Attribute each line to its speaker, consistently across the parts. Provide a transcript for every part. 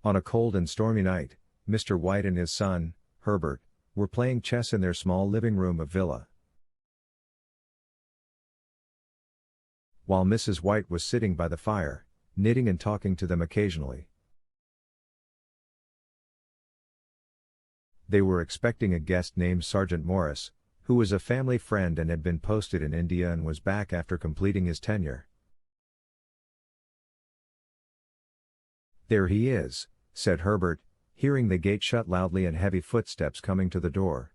Speaker 1: On a cold and stormy night, Mr. White and his son, Herbert, were playing chess in their small living room of villa. While Mrs. White was sitting by the fire, knitting and talking to them occasionally. They were expecting a guest named Sergeant Morris, who was a family friend and had been posted in India and was back after completing his tenure. "There he is," said Herbert, hearing the gate shut loudly and heavy footsteps coming to the door.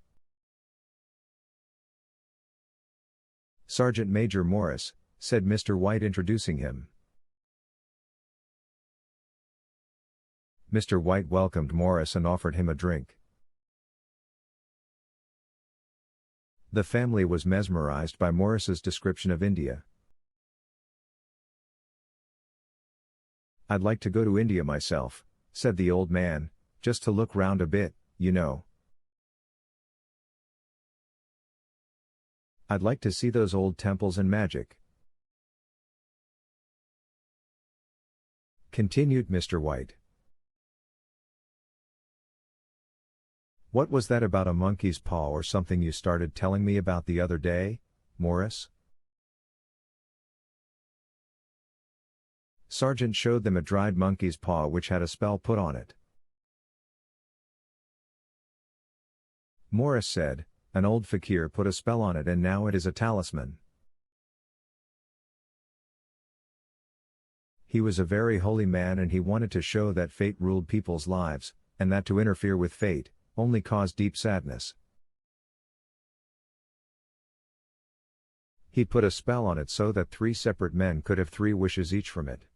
Speaker 1: "Sergeant Major Morris," said Mr. White, introducing him. Mr. White welcomed Morris and offered him a drink. The family was mesmerized by Morris's description of India. "I'd like to go to India myself," said the old man, "just to look round a bit, you know. I'd like to see those old temples and magic," continued Mr. White. "What was that about a monkey's paw or something you started telling me about the other day, Morris?" Sergeant showed them a dried monkey's paw which had a spell put on it. Morris said, "An old fakir put a spell on it and now it is a talisman. He was a very holy man and he wanted to show that fate ruled people's lives, and that to interfere with fate only caused deep sadness. He put a spell on it so that 3 separate men could have 3 wishes each from it.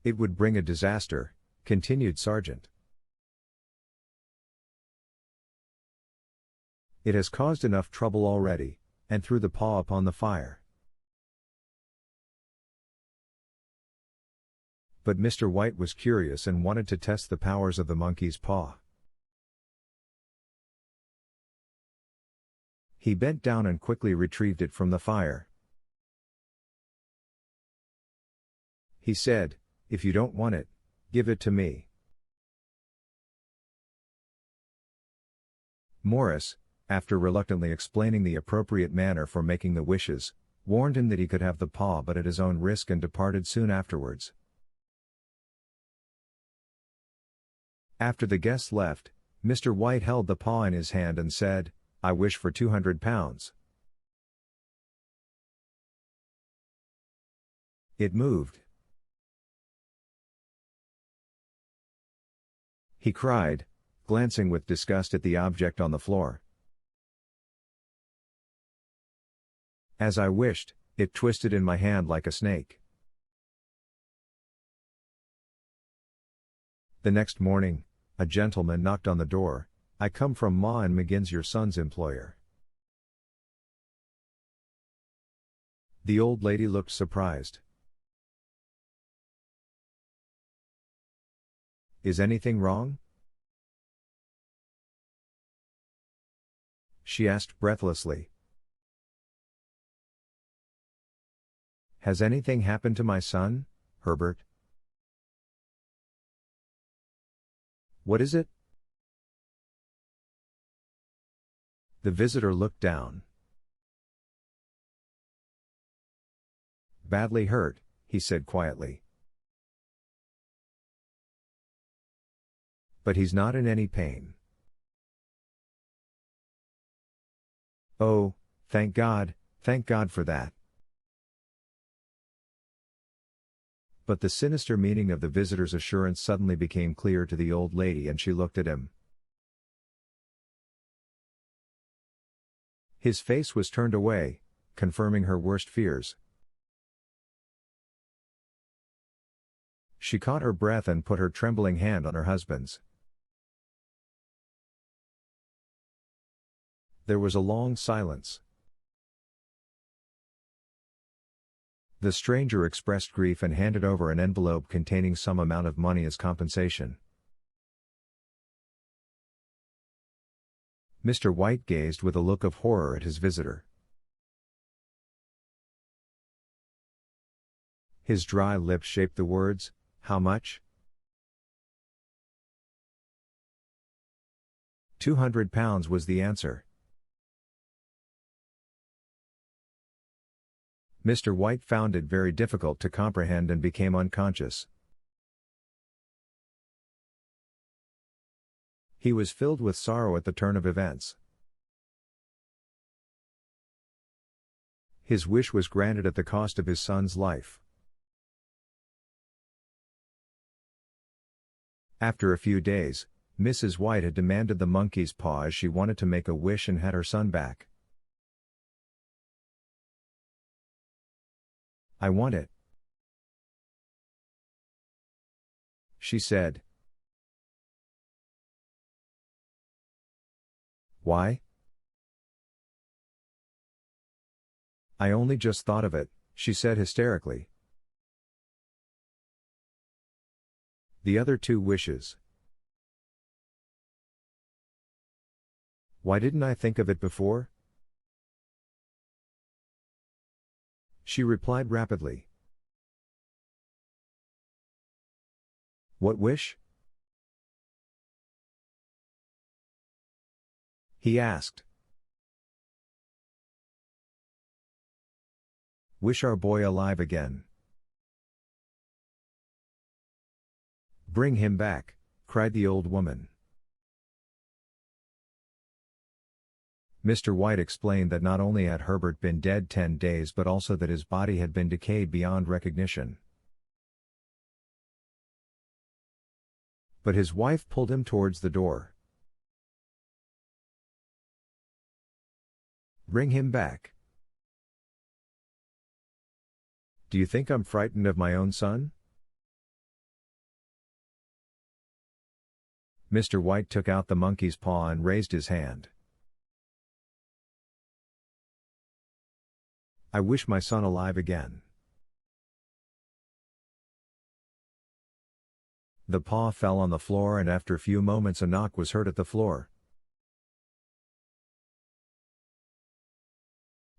Speaker 1: It would bring a disaster," continued Sergeant. "It has caused enough trouble already," and threw the paw upon the fire. But Mr. White was curious and wanted to test the powers of the monkey's paw. He bent down and quickly retrieved it from the fire. He said, "If you don't want it, give it to me." Morris, after reluctantly explaining the appropriate manner for making the wishes, warned him that he could have the paw but at his own risk and departed soon afterwards. After the guests left, Mr. White held the paw in his hand and said, "I wish for £200. It moved. He cried, glancing with disgust at the object on the floor. As I wished, it twisted in my hand like a snake. The next morning, a gentleman knocked on the door. "I come from Ma and McGinn's, your son's employer." The old lady looked surprised. "Is anything wrong?" she asked breathlessly. "Has anything happened to my son, Herbert?" "What is it?" The visitor looked down. "Badly hurt," he said quietly. "But he's not in any pain." "Oh, thank God for that." But the sinister meaning of the visitor's assurance suddenly became clear to the old lady and she looked at him. His face was turned away, confirming her worst fears. She caught her breath and put her trembling hand on her husband's. There was a long silence. The stranger expressed grief and handed over an envelope containing some amount of money as compensation. Mr. White gazed with a look of horror at his visitor. His dry lips shaped the words, "How much?" 200 pounds was the answer. Mr. White found it very difficult to comprehend and became unconscious. He was filled with sorrow at the turn of events. His wish was granted at the cost of his son's life. After a few days, Mrs. White had demanded the monkey's paw as she wanted to make a wish and had her son back. "I want it," she said. "Why?" "I only just thought of it," she said hysterically. "The other two wishes. Why didn't I think of it before?" She replied rapidly. "What wish?" he asked. "Wish our boy alive again." "Bring him back," cried the old woman. Mr. White explained that not only had Herbert been dead 10 days but also that his body had been decayed beyond recognition. But his wife pulled him towards the door. "Bring him back." "Do you think I'm frightened of my own son?" Mr. White took out the monkey's paw and raised his hand. "I wish my son alive again." The paw fell on the floor and after a few moments a knock was heard at the floor.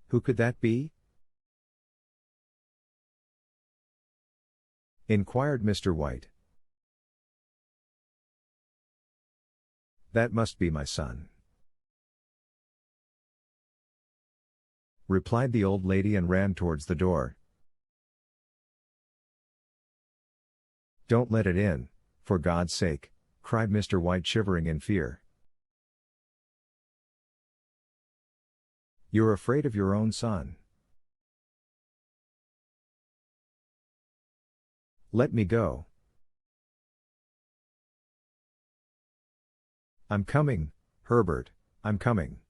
Speaker 1: "Who could that be?" inquired Mr. White. "That must be my son," replied the old lady and ran towards the door. "Don't let it in, for God's sake," cried Mr. White, shivering in fear. "You're afraid of your own son." "Let me go." "I'm coming, Herbert, I'm coming."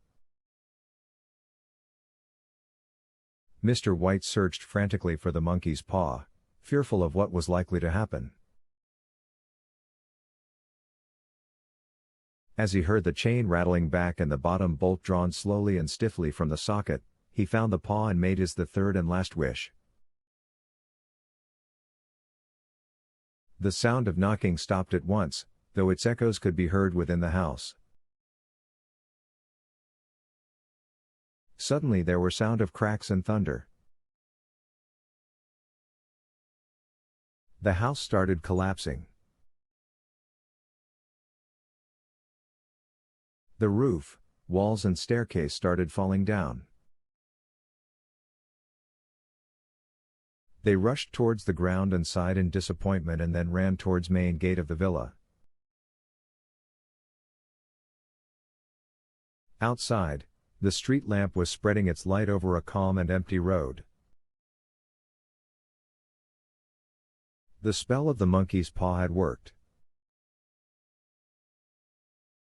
Speaker 1: Mr. White searched frantically for the monkey's paw, fearful of what was likely to happen. As he heard the chain rattling back and the bottom bolt drawn slowly and stiffly from the socket, he found the paw and made his the third and last wish. The sound of knocking stopped at once, though its echoes could be heard within the house. Suddenly there were sound of cracks and thunder. The house started collapsing. The roof, walls and staircase started falling down. They rushed towards the ground and sighed in disappointment and then ran towards main gate of the villa. Outside, the street lamp was spreading its light over a calm and empty road. The spell of the monkey's paw had worked.